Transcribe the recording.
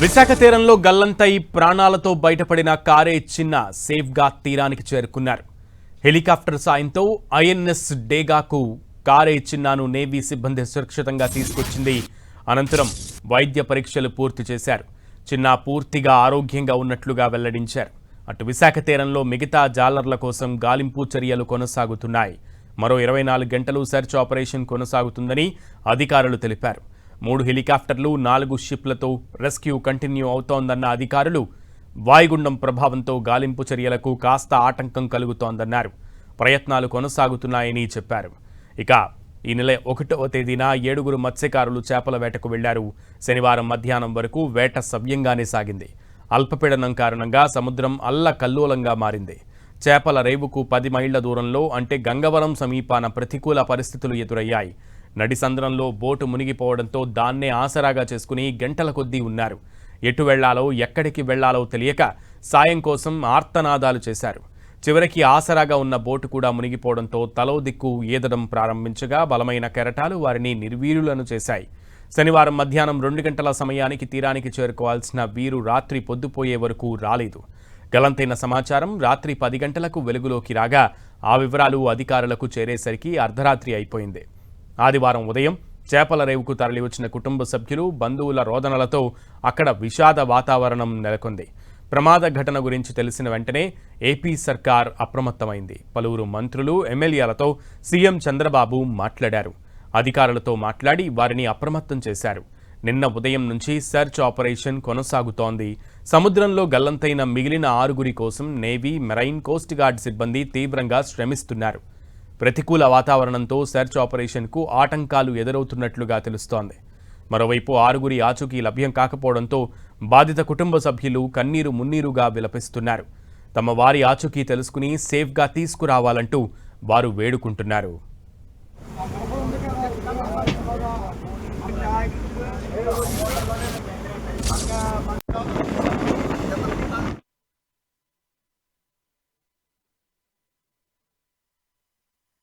విశాఖ తీరంలో గల్లంతై ప్రాణాలతో బయటపడిన కారే చిన్న సేఫ్గా తీరానికి చేరుకున్నారు. హెలికాప్టర్ సాయంతో ఐఎన్ఎస్ డేగాకు కారే చిన్నాను నేవీ సిబ్బంది సురక్షితంగా తీసుకొచ్చింది. అనంతరం వైద్య పరీక్షలు పూర్తి చేశారు. చిన్న పూర్తిగా ఆరోగ్యంగా ఉన్నట్లుగా వెల్లడించారు. అటు విశాఖ తీరంలో మిగతా జాలర్ల కోసం గాలింపు చర్యలు కొనసాగుతున్నాయి. మరో 24 గంటలు సెర్చ్ ఆపరేషన్ కొనసాగుతుందని అధికారులు తెలిపారు. 3 హెలికాప్టర్లు 4 షిప్లతో రెస్క్యూ కంటిన్యూ అవుతోందన్న అధికారులు వాయుగుండం ప్రభావంతో గాలింపు చర్యలకు కాస్త ఆటంకం కలుగుతోందన్నారు. ప్రయత్నాలు కొనసాగుతున్నాయని చెప్పారు. ఇక ఈ నెల 1వ తేదీన 7గురు మత్స్యకారులు చేపల వేటకు వెళ్లారు. శనివారం మధ్యాహ్నం వరకు వేట సవ్యంగానే సాగింది. అల్పపీడనం కారణంగా సముద్రం అల్లకల్లోలంగా మారింది. చేపల రేవుకు 10 మైళ్ల దూరంలో అంటే గంగవరం సమీపాన ప్రతికూల పరిస్థితులు ఎదురయ్యాయి. నడిసంద్రంలో బోటు మునిగిపోవడంతో దాన్నే ఆసరాగా చేసుకుని గంటల కొద్దీ ఉన్నారు. ఎటు వెళ్లాలో ఎక్కడికి వెళ్లాలో తెలియక సాయం కోసం ఆర్తనాదాలు చేశారు. చివరికి ఆసరాగా ఉన్న బోటు కూడా మునిగిపోవడంతో తలో దిక్కు ఈదడం ప్రారంభించగా బలమైన కెరటాలు వారిని నిర్వీర్యులను చేశాయి. శనివారం మధ్యాహ్నం 2 గంటల సమయానికి తీరానికి చేరుకోవాల్సిన వీరు రాత్రి పొద్దుపోయే వరకు రాలేదు. గల్లంతైన సమాచారం రాత్రి 10 గంటలకు వెలుగులోకి రాగా ఆ వివరాలు అధికారులకు చేరేసరికి అర్ధరాత్రి అయిపోయింది. ఆదివారం ఉదయం చేపల రేవుకు తరలివచ్చిన కుటుంబ సభ్యులు బంధువుల రోదనలతో అక్కడ విషాద వాతావరణం నెలకొంది. ప్రమాద ఘటన గురించి తెలిసిన వెంటనే ఏపీ సర్కార్ అప్రమత్తమైంది. పలువురు మంత్రులు, ఎమ్మెల్యేలతో సీఎం చంద్రబాబు మాట్లాడారు. అధికారులతో మాట్లాడి వారిని అప్రమత్తం చేశారు. నిన్న ఉదయం నుంచి సెర్చ్ ఆపరేషన్ కొనసాగుతోంది. సముద్రంలో గల్లంతైన మిగిలిన 6గురి కోసం నేవీ, మెరైన్, కోస్ట్ గార్డ్ సిబ్బంది తీవ్రంగా శ్రమిస్తున్నారు. ప్రతికూల వాతావరణంతో సెర్చ్ ఆపరేషన్కు ఆటంకాలు ఎదురవుతున్నట్లుగా తెలుస్తోంది. మరోవైపు 6గురి ఆచూకీ లభ్యం కాకపోవడంతో బాధిత కుటుంబ సభ్యులు కన్నీరు మున్నీరుగా విలపిస్తున్నారు. తమ వారి ఆచూకీ తెలుసుకుని సేఫ్గా తీసుకురావాలంటూ వారు వేడుకుంటున్నారు.